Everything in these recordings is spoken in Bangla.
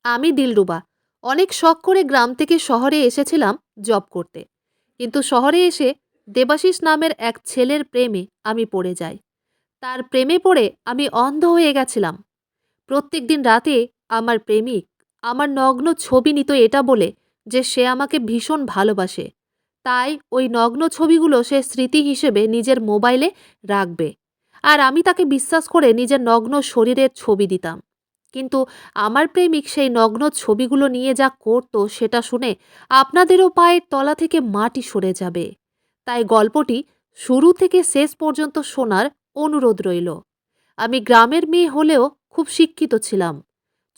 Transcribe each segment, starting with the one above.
আমি দিলরুবা। অনেক শখ করে গ্রাম থেকে শহরে এসেছিলাম জব করতে। কিন্তু শহরে এসে দেবাশিস নামের এক ছেলের প্রেমে আমি পড়ে যাই। তার প্রেমে পড়ে আমি অন্ধ হয়ে গেছিলাম। প্রত্যেকদিন রাতে আমার প্রেমিক আমার নগ্ন ছবি নিত এটা বলে যে সে আমাকে ভীষণ ভালোবাসে। তাই ওই নগ্ন ছবিগুলো সে স্মৃতি হিসেবে নিজের মোবাইলে রাখবে। আর আমি তাকে বিশ্বাস করে নিজের নগ্ন শরীরের ছবি দিতাম। কিন্তু আমার প্রেমিক সেই নগ্ন ছবিগুলো নিয়ে যা করত সেটা শুনে আপনাদেরও পায়ের তলা থেকে মাটি সরে যাবে। তাই গল্পটি শুরু থেকে শেষ পর্যন্ত শোনার অনুরোধ রইল। আমি গ্রামের মেয়ে হলেও খুব শিক্ষিত ছিলাম।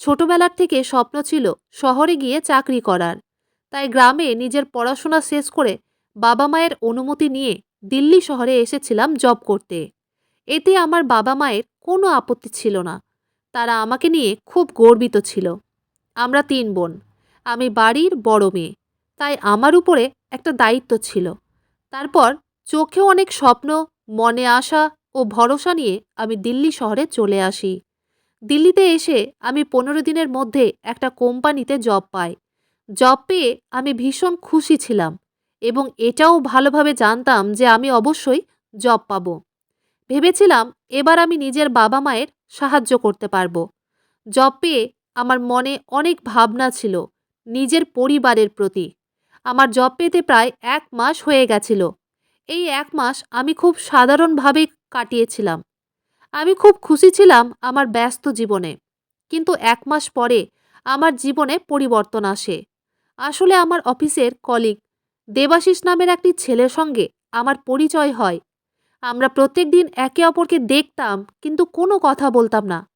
ছোটবেলার থেকে স্বপ্ন ছিল শহরে গিয়ে চাকরি করার। তাই গ্রামে নিজের পড়াশোনা শেষ করে বাবা মায়ের অনুমতি নিয়ে দিল্লি শহরে এসেছিলাম জব করতে। এতে আমার বাবা মায়ের কোনো আপত্তি ছিল না। তারা আমাকে নিয়ে খুব গর্বিত ছিল। আমরা ৩ বোন। আমি বাড়ির বড় মেয়ে। তাই আমার উপরে একটা দায়িত্ব ছিল। তারপর চোখে অনেক স্বপ্ন, মনে আশা ও ভরসা নিয়ে আমি দিল্লি শহরে চলে আসি। দিল্লিতে এসে আমি ১৫ দিনের মধ্যে একটা কোম্পানিতে জব পাই। জব পেয়ে আমি ভীষণ খুশি ছিলাম এবং এটাও ভালোভাবে জানতাম যে আমি অবশ্যই জব পাবো। ভেবেছিলাম এবার আমি নিজের বাবা মায়ের সাহায্য করতে পারবো। জব পেয়ে আমার মনে অনেক ভাবনা ছিল নিজের পরিবারের প্রতি। আমার জব পেতে প্রায় ১ মাস হয়ে গেছিল। এই ১ মাস আমি খুব সাধারণভাবে কাটিয়েছিলাম। আমি খুব খুশি ছিলাম আমার ব্যস্ত জীবনে। কিন্তু ১ মাস পরে আমার জীবনে পরিবর্তন আসে। আসলে আমার অফিসের কলিগ দেবাশিস নামের একটি ছেলের সঙ্গে আমার পরিচয় হয়। আমরা প্রত্যেকদিন একে অপরকে দেখতাম কিন্তু কোনো কথা বলতাম না।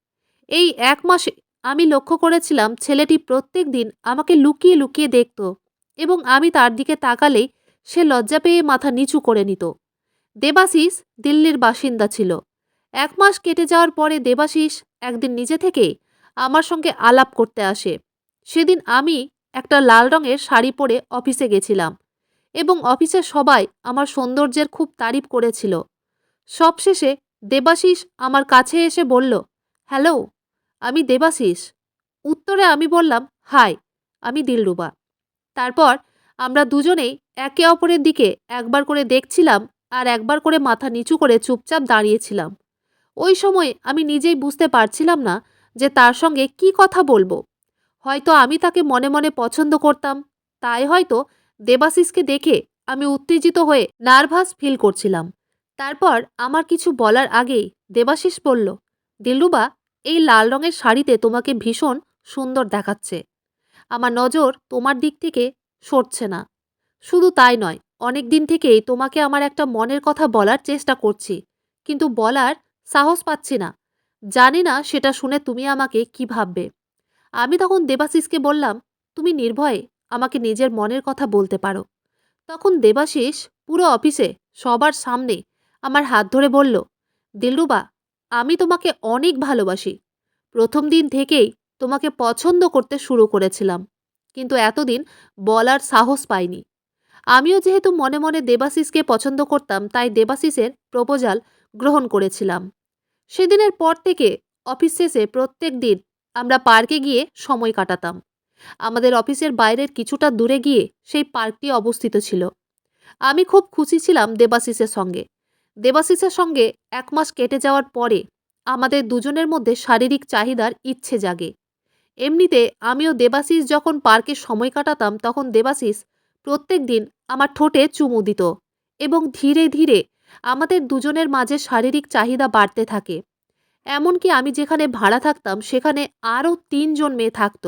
এই ১ মাসে আমি লক্ষ্য করেছিলাম ছেলেটি প্রত্যেকদিন আমাকে লুকিয়ে লুকিয়ে দেখত এবং আমি তার দিকে তাকালেই সে লজ্জা পেয়ে মাথা নিচু করে নিত। দেবাশিস দিল্লির বাসিন্দা ছিল। ১ মাস কেটে যাওয়ার পরে দেবাশিস একদিন নিজে থেকেই আমার সঙ্গে আলাপ করতে আসে। সেদিন আমি একটা লাল রঙের শাড়ি পরে অফিসে গেছিলাম এবং অফিসের সবাই আমার সৌন্দর্যের খুব তারিফ করেছিল। সবশেষে দেবাশিস আমার কাছে এসে বলল, "হ্যালো, আমি দেবাশিস।" উত্তরে আমি বললাম, "হাই, আমি দিলরুবা।" তারপর আমরা দুজনেই একে অপরের দিকে একবার করে দেখছিলাম আর একবার করে মাথা নিচু করে চুপচাপ দাঁড়িয়েছিলাম। ওই সময় আমি নিজেই বুঝতে পারছিলাম না যে তার সঙ্গে কি কথা বলবো। হয়তো আমি তাকে মনে মনে পছন্দ করতাম, তাই হয়তো দেবাশিসকে দেখে আমি উত্তেজিত হয়ে নার্ভাস ফিল করছিলাম। তারপর আমার কিছু বলার আগেই দেবাশিস বলল, "দিলরুবা, এই লাল রঙের শাড়িতে তোমাকে ভীষণ সুন্দর দেখাচ্ছে। আমার নজর তোমার দিক থেকে সরছে না। শুধু তাই নয়, অনেক দিন থেকেই তোমাকে আমার একটা মনের কথা বলার চেষ্টা করছি, কিন্তু বলার সাহস পাচ্ছি না। জানি না সেটা শুনে তুমি আমাকে কি ভাববে।" আমি তখন দেবাশিসকে বললাম, "তুমি নির্ভয়ে আমাকে নিজের মনের কথা বলতে পারো।" তখন দেবাশিস পুরো অফিসে সবার সামনে আমার হাত ধরে বলল, "দিলরুবা, আমি তোমাকে অনেক ভালোবাসি। প্রথম দিন থেকেই তোমাকে পছন্দ করতে শুরু করেছিলাম, কিন্তু এতদিন বলার সাহস পাইনি।" আমিও যেহেতু মনে মনে দেবাশিসকে পছন্দ করতাম, তাই দেবাশিসের প্রপোজাল গ্রহণ করেছিলাম। সেদিনের পর থেকে অফিস শেষে প্রত্যেক দিন আমরা পার্কে গিয়ে সময় কাটাতাম। আমাদের অফিসের বাইরের কিছুটা দূরে গিয়ে সেই পার্কটি অবস্থিত ছিল। আমি খুব খুশি ছিলাম দেবাশিসের সঙ্গে। দেবাশিসের সঙ্গে ১ মাস কেটে যাওয়ার পরে আমাদের দুজনের মধ্যে শারীরিক চাহিদার ইচ্ছে জাগে। এমনিতে আমিও দেবাশিস যখন পার্কে সময় কাটাতাম তখন দেবাশিস প্রত্যেক দিন আমার ঠোঁটে চুমু দিত এবং ধীরে ধীরে আমাদের দুজনের মাঝে শারীরিক চাহিদা বাড়তে থাকে। এমনকি আমি যেখানে ভাড়া থাকতাম সেখানে আরও ৩ জন মেয়ে থাকত।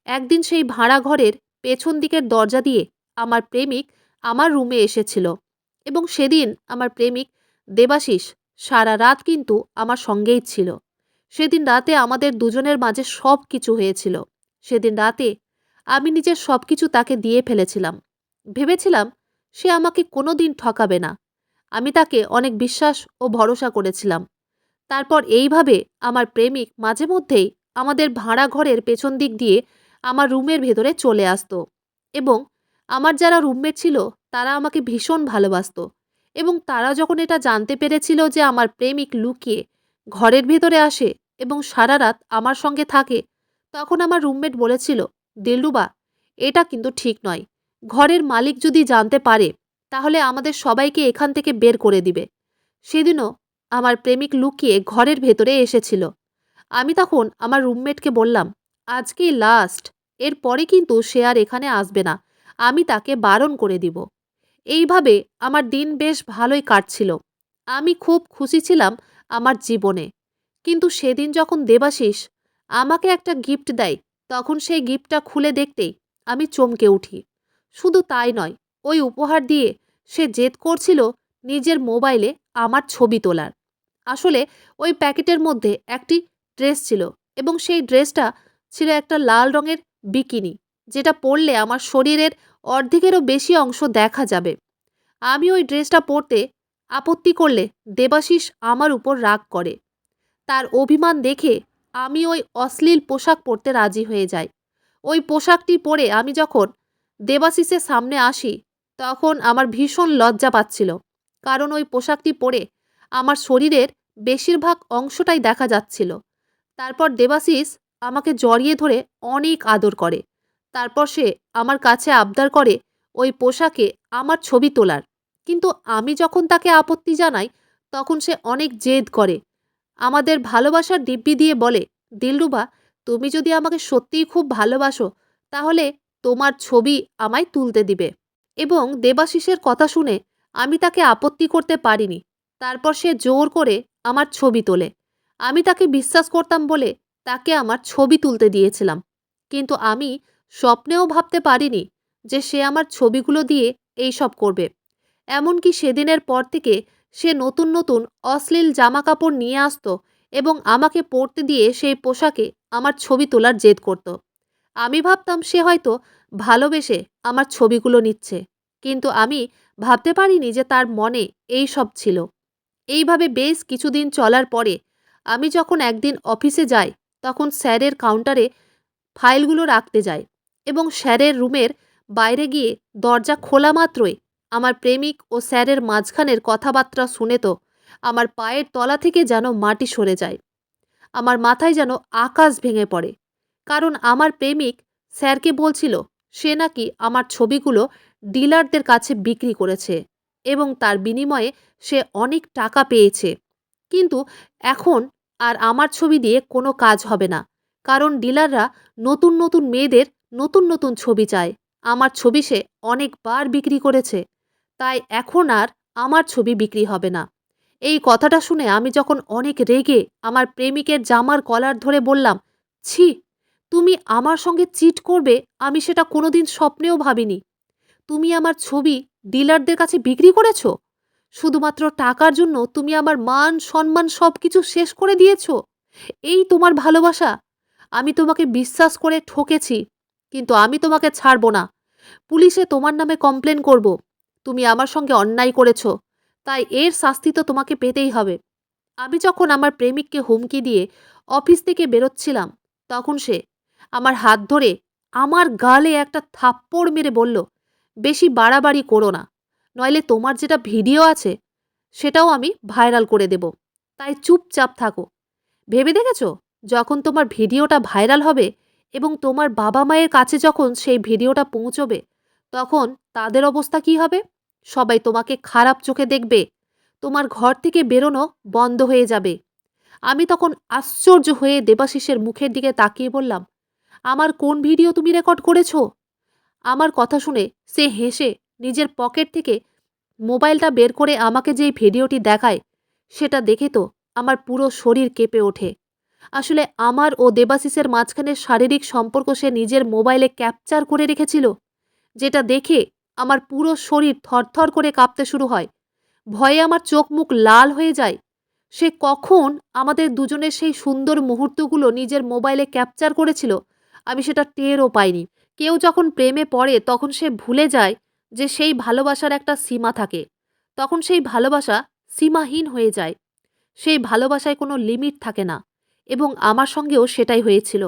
একদিন সেই ভাড়া ঘরের পেছন দিকের দরজা দিয়ে আমার প্রেমিক আমার রুমে এসেছিল এবং সেদিন আমার প্রেমিক দেবাশিস সারা রাত কিন্তু আমার সঙ্গেই ছিল। সেদিন রাতে আমাদের দুজনের মাঝে সব কিছু হয়েছিল। সেদিন রাতে আমি নিজের সব কিছু তাকে দিয়ে ফেলেছিলাম। ভেবেছিলাম সে আমাকে কোনোদিন ঠকাবে না। আমি তাকে অনেক বিশ্বাস ও ভরসা করেছিলাম। তারপর এইভাবে আমার প্রেমিক মাঝে মধ্যেই আমাদের ভাড়া ঘরের পেছন দিক দিয়ে আমার রুমের ভেতরে চলে আসতো এবং আমার যারা রুমমেট ছিল তারা আমাকে ভীষণ ভালোবাসতো এবং তারা যখন এটা জানতে পেরেছিল যে আমার প্রেমিক লুকিয়ে ঘরের ভেতরে আসে এবং সারা রাত আমার সঙ্গে থাকে, তখন আমার রুমমেট বলেছিল, দিলরুবা, এটা কিন্তু ঠিক নয়। ঘরের মালিক যদি জানতে পারে তাহলে আমাদের সবাইকে এখান থেকে বের করে দিবে। সেদিনও আমার প্রেমিক লুকিয়ে ঘরের ভেতরে এসেছিল। আমি তখন আমার রুমমেটকে বললাম, আজকেই লাস্ট, এরপরে কিন্তু সে আর এখানে আসবে না, আমি তাকে বারণ করে দিব। এইভাবে আমার দিন বেশ ভালোই কাটছিল। আমি খুব খুশি ছিলাম আমার জীবনে। কিন্তু সেদিন যখন দেবাশিস আমাকে একটা গিফট দেয়, তখন সেই গিফটটা খুলে দেখতেই আমি চমকে উঠি। শুধু তাই নয়, ওই উপহার দিয়ে সে জেদ করছিল নিজের মোবাইলে আমার ছবি তোলার। আসলে ওই প্যাকেটের মধ্যে একটি ড্রেস ছিল, এবং সেই ড্রেসটা ছিল একটা লাল রঙের বিকিনি, যেটা পরলে আমার শরীরের অর্ধেকেরও বেশি অংশ দেখা যাবে। আমি ওই ড্রেসটা পরতে আপত্তি করলে দেবাশিস আমার উপর রাগ করে। তার অভিমান দেখে আমি ওই অশ্লীল পোশাক পরতে রাজি হয়ে যাই। ওই পোশাকটি পরে আমি যখন দেবাশিসের সামনে আসি, তখন আমার ভীষণ লজ্জা পাচ্ছিল। কারণ ওই পোশাকটি পরে আমার শরীরের বেশিরভাগ অংশটাই দেখা যাচ্ছিল। তারপর দেবাশিস আমাকে জড়িয়ে ধরে অনেক আদর করে। তারপর সে আমার কাছে আবদার করে ওই পোশাকে আমার ছবি তোলার। কিন্তু আমি যখন তাকে আপত্তি জানাই, তখন সে অনেক জেদ করে। আমাদের ভালোবাসার দিব্যি দিয়ে বলে, দিলরুবা, তুমি যদি আমাকে সত্যিই খুব ভালোবাসো তাহলে তোমার ছবি আমায় তুলতে দিবে। এবং দেবাশিসের কথা শুনে আমি তাকে আপত্তি করতে পারিনি। তারপর সে জোর করে আমার ছবি তোলে। আমি তাকে বিশ্বাস করতাম বলে তাকে আমার ছবি তুলতে দিয়েছিলাম। কিন্তু আমি স্বপ্নেও ভাবতে পারিনি যে সে আমার ছবিগুলো দিয়ে এইসব করবে। এমনকি সেদিনের পর থেকে সে নতুন নতুন অশ্লীল জামাকাপড় নিয়ে আসতো এবং আমাকে পরতে দিয়ে সেই পোশাকে আমার ছবি তোলার জেদ করত। আমি ভাবতাম সে হয়তো ভালোবেসে আমার ছবিগুলো নিচ্ছে, কিন্তু আমি ভাবতে পারিনি যে তার মনে এই সব ছিল। এইভাবে বেশ কিছুদিন চলার পরে আমি যখন একদিন অফিসে যাই, তখন স্যারের কাউন্টারে ফাইলগুলো রাখতে যাই এবং স্যারের রুমের বাইরে গিয়ে দরজা খোলা মাত্রই আমার প্রেমিক ও স্যারের মাঝখানের কথাবার্তা শুনে তো আমার পায়ের তলা থেকে যেন মাটি সরে যায়। আমার মাথায় যেন আকাশ ভেঙে পড়ে। কারণ আমার প্রেমিক স্যারকে বলছিল সে নাকি আমার ছবিগুলো ডিলারদের কাছে বিক্রি করেছে এবং তার বিনিময়ে সে অনেক টাকা পেয়েছে। কিন্তু এখন আর আমার ছবি দিয়ে কোনো কাজ হবে না। কারণ ডিলাররা নতুন নতুন মেয়েদের নতুন নতুন ছবি চায়। আমার ছবি সে অনেকবার বিক্রি করেছে। তাই এখন আর আমার ছবি বিক্রি হবে না। এই কথাটা শুনে আমি যখন অনেক রেগে আমার প্রেমিকের জামার কলার ধরে বললাম, ছি, তুমি আমার সঙ্গে চিট করবে আমি সেটা কোনোদিন স্বপ্নেও ভাবিনি। তুমি আমার ছবি ডিলারদের কাছে বিক্রি করেছ? শুধুমাত্র টাকার জন্য তুমি আমার মান সম্মান সবকিছু শেষ করে দিয়েছ? এই তোমার ভালোবাসা? আমি তোমাকে বিশ্বাস করে ঠকেছি, কিন্তু আমি তোমাকে ছাড়ব না। পুলিশে তোমার নামে কমপ্লেন করব। তুমি আমার সঙ্গে অন্যায় করেছ, তাই এর শাস্তি তো তোমাকে পেতেই হবে। আমি যখন আমার প্রেমিককে হুমকি দিয়ে অফিস থেকে বেরোচ্ছিলাম, তখন সে আমার হাত ধরে আমার গালে একটা থাপ্পড় মেরে বলল, বেশি বাড়াবাড়ি করো না, নইলে তোমার যেটা ভিডিও আছে সেটাও আমি ভাইরাল করে দেব। তাই চুপচাপ থাকো। ভেবে দেখেছ, যখন তোমার ভিডিওটা ভাইরাল হবে এবং তোমার বাবা মায়ের কাছে যখন সেই ভিডিওটা পৌঁছবে, তখন তাদের অবস্থা কি হবে? সবাই তোমাকে খারাপ চোখে দেখবে। তোমার ঘর থেকে বেরোনো বন্ধ হয়ে যাবে। আমি তখন আশ্চর্য হয়ে দেবাশিসের মুখের দিকে তাকিয়ে বললাম, আমার কোন ভিডিও তুমি রেকর্ড করেছো? আমার কথা শুনে সে হেসে নিজের পকেট থেকে মোবাইলটা বের করে আমাকে যেই ভিডিওটি দেখায়, সেটা দেখে তো আমার পুরো শরীর কেঁপে ওঠে। আসলে আমার ও দেবাশিসের মাঝখানে শারীরিক সম্পর্ক সে নিজের মোবাইলে ক্যাপচার করে রেখেছিল, যেটা দেখে আমার পুরো শরীর থরথর করে কাঁপতে শুরু হয়। ভয়ে আমার চোখ মুখ লাল হয়ে যায়। সে কখন আমাদের দুজনের সেই সুন্দর মুহূর্তগুলো নিজের মোবাইলে ক্যাপচার করেছিল, আমি সেটা টেরও পাইনি। কেউ যখন প্রেমে পড়ে তখন সে ভুলে যায় যে সেই ভালোবাসার একটা সীমা থাকে। তখন সেই ভালোবাসা সীমাহীন হয়ে যায়। সেই ভালোবাসায় কোনো লিমিট থাকে না, এবং আমার সঙ্গেও সেটাই হয়েছিল।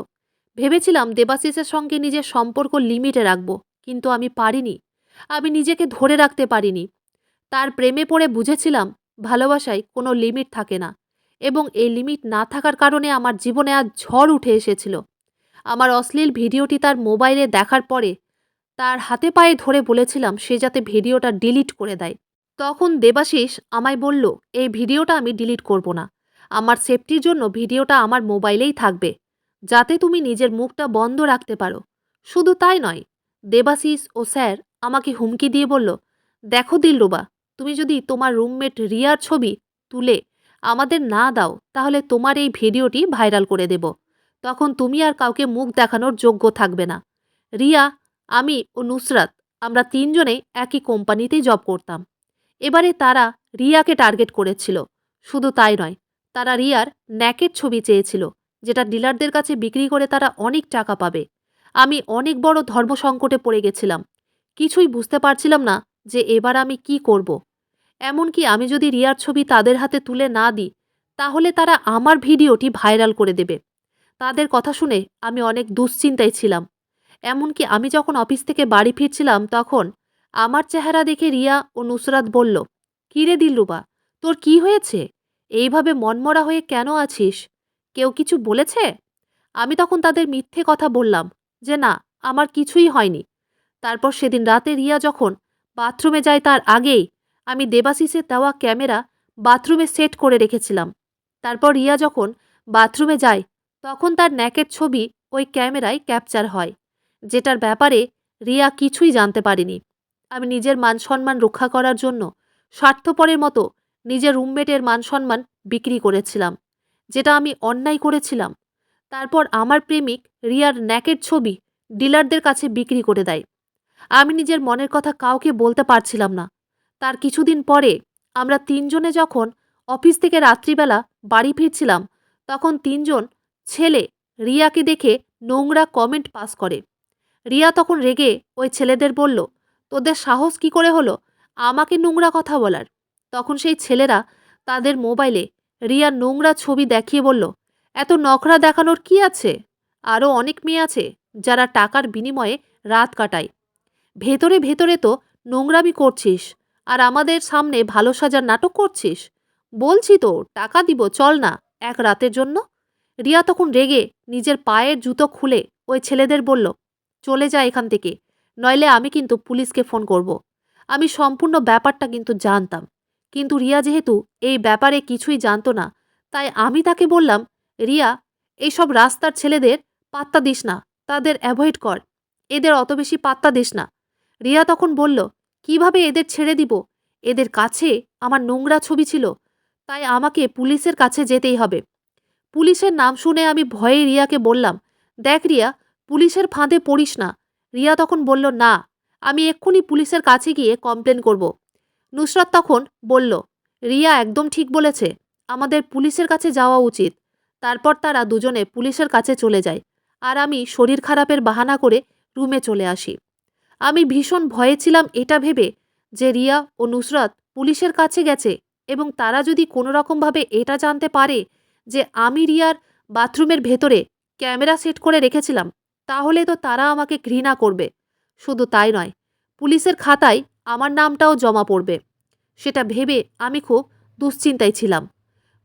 ভেবেছিলাম দেবাশিসের সঙ্গে নিজের সম্পর্ক লিমিটে রাখব, কিন্তু আমি পারিনি। আমি নিজেকে ধরে রাখতে পারিনি। তার প্রেমে পড়ে বুঝেছিলাম ভালোবাসায় কোনো লিমিট থাকে না, এবং এই লিমিট না থাকার কারণে আমার জীবনে আজ ঝড় উঠে এসেছিল। আমার অশ্লীল ভিডিওটি তার মোবাইলে দেখার পরে তার হাতে পায়ে ধরে বলেছিলাম সে যাতে ভিডিওটা ডিলিট করে দেয়। তখন দেবাশিস আমায় বলল, এই ভিডিওটা আমি ডিলিট করব না। আমার সেফটির জন্য ভিডিওটা আমার মোবাইলেই থাকবে, যাতে তুমি নিজের মুখটা বন্ধ রাখতে পারো। শুধু তাই নয়, দেবাশিস ও স্যার আমাকে হুমকি দিয়ে বলল, দেখো দিলরুবা, তুমি যদি তোমার রুমমেট রিয়ার ছবি তুলে আমাদের না দাও তাহলে তোমার এই ভিডিওটি ভাইরাল করে দেব। তখন তুমি আর কাউকে মুখ দেখানোর যোগ্য থাকবে না। রিয়া, আমি ও নুসরাত আমরা তিনজনেই একই কোম্পানিতেই জব করতাম। এবারে তারা রিয়াকে টার্গেট করেছিল। শুধু তাই নয়, তারা রিয়ার ন্যাকের ছবি চেয়েছিল, যেটা ডিলারদের কাছে বিক্রি করে তারা অনেক টাকা পাবে। আমি অনেক বড় ধর্মসংকটে পড়ে গেছিলাম। কিছুই বুঝতে পারছিলাম না যে এবার আমি কি করব। এমনকি আমি যদি রিয়ার ছবি তাদের হাতে তুলে না দিই, তাহলে তারা আমার ভিডিওটি ভাইরাল করে দেবে। তাদের কথা শুনে আমি অনেক দুশ্চিন্তায় ছিলাম। এমনকি আমি যখন অফিস থেকে বাড়ি ফিরছিলাম তখন আমার চেহারা দেখে রিয়া ও নুসরাত বলল, "কি রে দিলরুবা, তোর কি হয়েছে? এইভাবে মনমরা হয়ে কেন আছিস? কেউ কিছু বলেছে?" আমি তখন তাদের মিথ্যে কথা বললাম যে না, আমার কিছুই হয়নি। তারপর সেদিন রাতে রিয়া যখন বাথরুমে যায় তার আগেই আমি দেবাশিসের দেওয়া ক্যামেরা বাথরুমে সেট করে রেখেছিলাম। তারপর রিয়া যখন বাথরুমে যায় তখন তার ন্যাকের ছবি ওই ক্যামেরায় ক্যাপচার হয়, যেটার ব্যাপারে রিয়া কিছুই জানতে পারেনি। আমি নিজের মান-সম্মান রক্ষা করার জন্য স্বার্থপরের মতো নিজের রুমমেটের মান-সম্মান বিক্রি করেছিলাম, যেটা আমি অন্যায় করেছিলাম। তারপর আমার প্রেমিক রিয়ার ন্যাকের ছবি ডিলারদের কাছে বিক্রি করে দেয়। আমি নিজের মনের কথা কাউকে বলতে পারছিলাম না। তার কিছুদিন পরে আমরা তিনজনে যখন অফিস থেকে রাত্রিবেলা বাড়ি ফিরছিলাম, তখন তিনজন ছেলে রিয়াকে দেখে নোংরা কমেন্ট পাস করে। রিয়া তখন রেগে ওই ছেলেদের বলল, তোদের সাহস কি করে হলো আমাকে নোংরা কথা বলার? তখন সেই ছেলেরা তাদের মোবাইলে রিয়ার নোংরা ছবি দেখিয়ে বলল, এত নখরা দেখানোর কি আছে? আরও অনেক মেয়ে আছে যারা টাকার বিনিময়ে রাত কাটায়। ভেতরে ভেতরে তো নোংরামি করছিস, আর আমাদের সামনে ভালো সাজার নাটক করছিস। বলছি তো টাকা দিব, চল না এক রাতের জন্য। রিয়া তখন রেগে নিজের পায়ের জুতো খুলে ওই ছেলেদের বলল, চলে যা এখান থেকে, নইলে আমি কিন্তু পুলিশকে ফোন করব। আমি সম্পূর্ণ ব্যাপারটা কিন্তু জানতাম, কিন্তু রিয়া যেহেতু এই ব্যাপারে কিছুই জানতো না, তাই আমি তাকে বললাম, রিয়া, এইসব রাস্তার ছেলেদের পাত্তা দিস না, তাদের অ্যাভয়েড কর, এদের অত বেশি পাত্তা দিস না। রিয়া তখন বলল, কিভাবে এদের ছেড়ে দিব? এদের কাছে আমার নোংরা ছবি ছিল, তাই আমাকে পুলিশের কাছে যেতেই হবে। পুলিশের নাম শুনে আমি ভয়ে রিয়াকে বললাম, দেখ রিয়া, পুলিশের ফাঁদে পড়িস না। রিয়া তখন বলল, না, আমি এক্ষুনি পুলিশের কাছে গিয়ে কমপ্লেন করব। নুসরাত তখন বলল, রিয়া একদম ঠিক বলেছে, আমাদের পুলিশের কাছে যাওয়া উচিত। তারপর তারা দুজনে পুলিশের কাছে চলে যায়, আর আমি শরীর খারাপের বাহানা করে রুমে চলে আসি। আমি ভীষণ ভয়ে ছিলাম এটা ভেবে যে রিয়া ও নুসরাত পুলিশের কাছে গেছে এবং তারা যদি কোনোরকমভাবে এটা জানতে পারে যে আমি রিয়ার বাথরুমের ভেতরে ক্যামেরা সেট করে রেখেছিলাম, তাহলে তো তারা আমাকে ঘৃণা করবে। শুধু তাই নয়, পুলিশের খাতায় আমার নামটাও জমা পড়বে। সেটা ভেবে আমি খুব দুশ্চিন্তায় ছিলাম।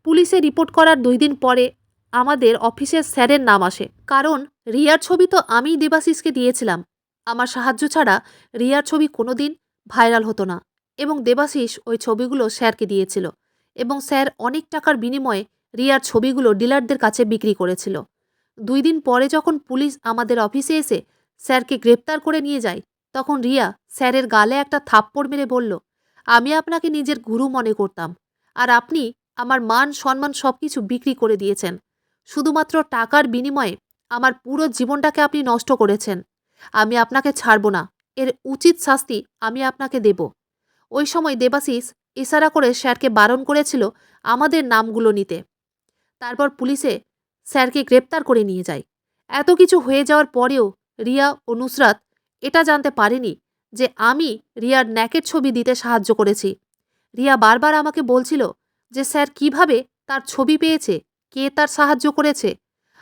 পুলিশে রিপোর্ট করার 2 দিন পরে আমাদের অফিসের স্যারের নাম আসে, কারণ রিয়ার ছবি তো আমিই দেবাশিসকে দিয়েছিলাম। আমার সাহায্য ছাড়া রিয়ার ছবি কোনোদিন ভাইরাল হতো না, এবং দেবাশিস ওই ছবিগুলো স্যারকে দিয়েছিল, এবং স্যার অনেক টাকার বিনিময়ে রিয়ার ছবিগুলো ডিলারদের কাছে বিক্রি করেছিল। 2 দিন পরে যখন পুলিশ আমাদের অফিসে এসে স্যারকে গ্রেপ্তার করে নিয়ে যায়, তখন রিয়া স্যারের গালে একটা থাপ্পড় মেরে বলল, আমি আপনাকে নিজের গুরু মনে করতাম, আর আপনি আমার মান সম্মান সব কিছু বিক্রি করে দিয়েছেন। শুধুমাত্র টাকার বিনিময়ে আমার পুরো জীবনটাকে আপনি নষ্ট করেছেন। আমি আপনাকে ছাড়ব না, এর উচিত শাস্তি আমি আপনাকে দেব। ওই সময় দেবাশিস ইশারা করে স্যারকে বারণ করেছিল আমাদের নামগুলো নিতে। তারপর পুলিশে স্যারকে গ্রেপ্তার করে নিয়ে যায়। এত কিছু হয়ে যাওয়ার পরেও রিয়া ও নুসরাত এটা জানতে পারেনি যে আমি রিয়ার ন্যাকের ছবি দিতে সাহায্য করেছি। রিয়া বারবার আমাকে বলছিল যে স্যার কিভাবে তার ছবি পেয়েছে, কে তার সাহায্য করেছে।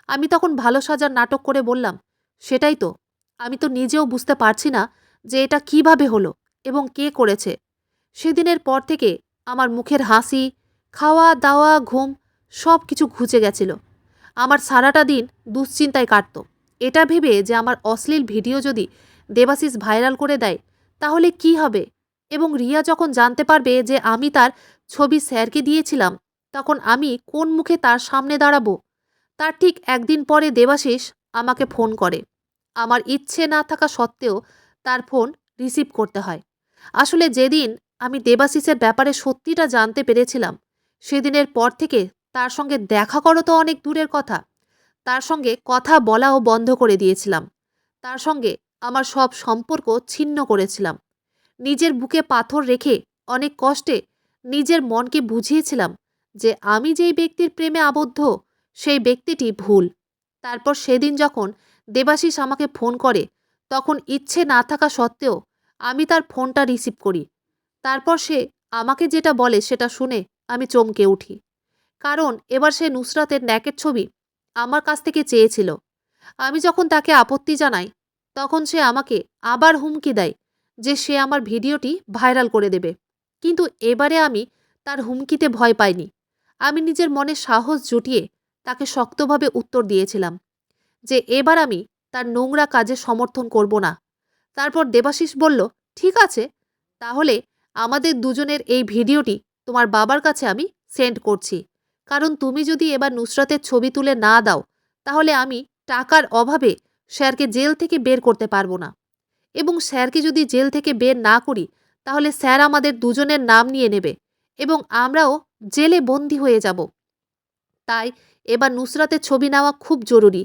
আমি তখন ভালো সাজার নাটক করে বললাম, সেটাই তো, আমি তো নিজেও বুঝতে পারছি না যে এটা কিভাবে হলো এবং কে করেছে। সেদিনের পর থেকে আমার মুখের হাসি, খাওয়া দাওয়া, ঘুম সব কিছু ঘুচে গেছিল। আমার সারাটা দিন দুশ্চিন্তায় কাটত। এটা ভেবে যে আমার অশ্লীল ভিডিও যদি দেবাশিস ভাইরাল করে দেয় তাহলে কি হবে, এবং রিয়া যখন জানতে পারবে যে আমি তার ছবি স্যারকে দিয়েছিলাম তখন আমি কোন মুখে তার সামনে দাঁড়াবো। তার ঠিক একদিন পরে দেবাশিস আমাকে ফোন করে। আমার ইচ্ছে না থাকা সত্ত্বেও তার ফোন রিসিভ করতে হয়। আসলে যেদিন আমি দেবাশিসের ব্যাপারে সত্যিটা জানতে পেরেছিলাম সেদিনের পর থেকে তার সঙ্গে দেখা করো তো অনেক দূরের কথা, তার সঙ্গে কথা বলাও বন্ধ করে দিয়েছিলাম। তার সঙ্গে আমার সব সম্পর্ক ছিন্ন করেছিলাম। নিজের বুকে পাথর রেখে অনেক কষ্টে নিজের মনকে বুঝিয়েছিলাম যে আমি যেই ব্যক্তির প্রেমে আবদ্ধ সেই ব্যক্তিটি ভুল। তারপর সেদিন যখন দেবাশিস আমাকে ফোন করে তখন ইচ্ছে না থাকা সত্ত্বেও আমি তার ফোনটা রিসিভ করি। তারপর সে আমাকে যেটা বলে সেটা শুনে আমি চমকে উঠি। কারণ এবার সে নুসরাতের ন্যাকের ছবি আমার কাছ থেকে চেয়েছিল। আমি যখন তাকে আপত্তি জানাই তখন সে আমাকে আবার হুমকি দেয় যে সে আমার ভিডিওটি ভাইরাল করে দেবে। কিন্তু এবারে আমি তার হুমকিতে ভয় পাইনি। আমি নিজের মনে সাহস জুটিয়ে তাকে শক্তভাবে উত্তর দিয়েছিলাম যে এবার আমি তার নোংরা কাজে সমর্থন করব না। তারপর দেবাশিস বলল, ঠিক আছে, তাহলে আমাদের দুজনের এই ভিডিওটি তোমার বাবার কাছে আমি সেন্ড করছি। কারণ তুমি যদি এবার নুসরাতের ছবি তুলে না দাও তাহলে আমি টাকার অভাবে স্যারকে জেল থেকে বের করতে পারবো না, এবং স্যারকে যদি জেল থেকে বের না করি তাহলে স্যার আমাদের দুজনের নাম নিয়ে নেবে এবং আমরাও জেলে বন্দী হয়ে যাব। তাই এবার নুসরাতের ছবি নেওয়া খুব জরুরি।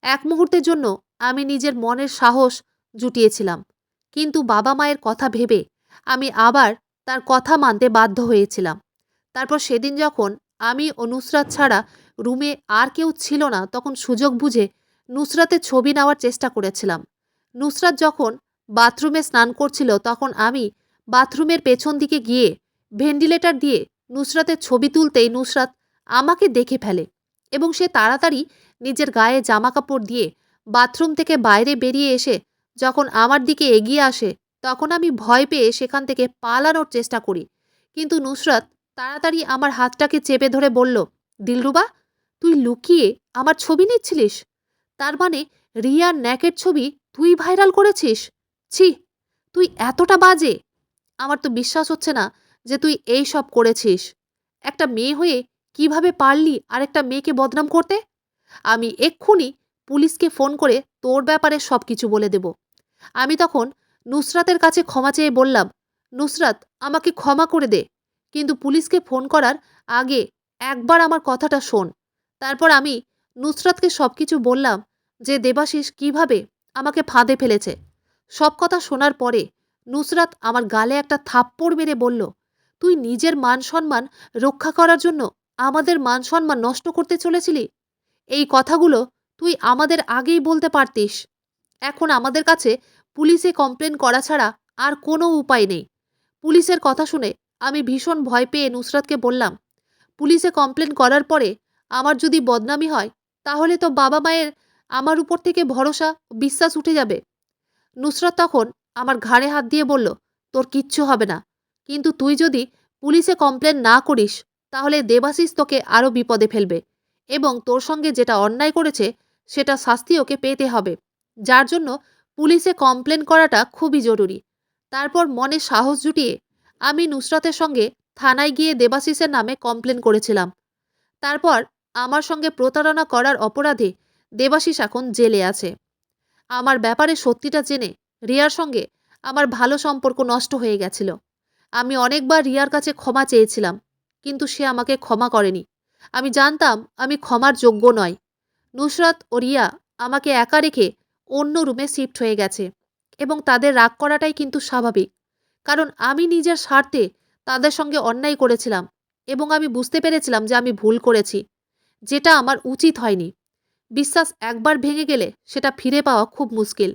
এক মুহূর্তের জন্য আমি নিজের মনের সাহস জুটিয়েছিলাম, কিন্তু বাবা মায়ের কথা ভেবে আমি আবার তার কথা মানতে বাধ্য হয়েছিলাম। তারপর সেদিন যখন আমি ও নুসরাত ছাড়া রুমে আর কেউ ছিল না তখন সুযোগ বুঝে নুসরাতের ছবি নেওয়ার চেষ্টা করেছিলাম। নুসরাত যখন বাথরুমে স্নান করছিল তখন আমি বাথরুমের পেছন দিকে গিয়ে ভেন্টিলেটর দিয়ে নুসরাতের ছবি তুলতেই নুসরাত আমাকে দেখে ফেলে এবং সে তাড়াতাড়ি নিজের গায়ে জামাকাপড় দিয়ে বাথরুম থেকে বাইরে বেরিয়ে এসে যখন আমার দিকে এগিয়ে আসে তখন আমি ভয় পেয়ে সেখান থেকে পালানোর চেষ্টা করি। কিন্তু নুসরাত তাড়াতাড়ি আমার হাতটাকে চেপে ধরে বলল, দিলরুবা, তুই লুকিয়ে আমার ছবি নিচ্ছিলিস? তার মানে রিয়ার ন্যাকের ছবি তুই ভাইরাল করেছিস? ছি, তুই এতটা বাজে! আমার তো বিশ্বাস হচ্ছে না যে তুই এই সব করেছিস। একটা মেয়ে হয়ে কিভাবে পারলি আরেকটা মেয়েকে বদনাম করতে? আমি এক্ষুনি পুলিশকে ফোন করে তোর ব্যাপারে সব কিছু বলে দেব। আমি তখন নুসরাতের কাছে ক্ষমা চেয়ে বললাম, নুসরাত, আমাকে ক্ষমা করে দে, কিন্তু পুলিশকে ফোন করার আগে একবার আমার কথাটা শোন। তারপর আমি নুসরাতকে সব কিছু বললাম যে দেবাশিস কিভাবে আমাকে ফাঁদে ফেলেছে। সব কথা শোনার পরে নুসরাত আমার গালে একটা থাপ্পড় মেরে বলল, তুই নিজের মান সম্মান রক্ষা করার জন্য আমাদের মান সম্মান নষ্ট করতে চলেছিলি? এই কথাগুলো তুই আমাদের আগেই বলতে পারতিস। এখন আমাদের কাছে পুলিশে কমপ্লেন করা ছাড়া আর কোনো উপায় নেই। পুলিশের কথা শুনে আমি ভীষণ ভয় পেয়ে নুসরাতকে বললাম, পুলিশে কমপ্লেন করার পরে আমার যদি বদনামি হয় তাহলে তো বাবা মায়ের আমার উপর থেকে ভরসা ও বিশ্বাস উঠে যাবে। নুসরাত তখন আমার ঘাড়ে হাত দিয়ে বলল, তোর কিচ্ছু হবে না, কিন্তু তুই যদি পুলিশে কমপ্লেন না করিস তাহলে দেবাশিস তোকে আরও বিপদে ফেলবে এবং তোর সঙ্গে যেটা অন্যায় করেছে সেটা শাস্তি ওকে পেতে হবে, যার জন্য পুলিশে কমপ্লেন করাটা খুবই জরুরি। তারপর মনে সাহস জুটিয়ে আমি নুসরাতের সঙ্গে থানায় গিয়ে দেবাশিসের নামে কমপ্লেন করেছিলাম। তারপর আমার সঙ্গে প্রতারণা করার অপরাধে দেবাশিস এখন জেলে আছে। আমার ব্যাপারে সত্যিটা জেনে রিয়ার সঙ্গে আমার ভালো সম্পর্ক নষ্ট হয়ে গেছিল। আমি অনেকবার রিয়ার কাছে ক্ষমা চেয়েছিলাম, কিন্তু সে আমাকে ক্ষমা করেনি। আমি জানতাম আমি ক্ষমার যোগ্য নয়। নুসরাত ও রিয়া আমাকে একা রেখে অন্য রুমে শিফট হয়ে গেছে এবং তাদের রাগ করাটাই কিন্তু স্বাভাবিক, কারণ আমি নিজের স্বার্থে তাদের সঙ্গে অন্যায় করেছিলাম এবং আমি বুঝতে পেরেছিলাম যে আমি ভুল করেছি, যেটা আমার উচিত হয়নি। বিশ্বাস একবার ভেঙে গেলে সেটা ফিরে পাওয়া খুব মুশকিল।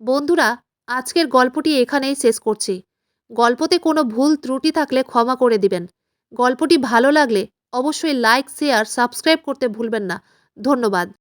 বন্ধুরা, আজকের গল্পটি এখানেই শেষ করছি। গল্পতে কোনো ভুল ত্রুটি থাকলে ক্ষমা করে দিবেন। গল্পটি ভালো লাগলে অবশ্যই লাইক, শেয়ার, সাবস্ক্রাইব করতে ভুলবেন না। ধন্যবাদ।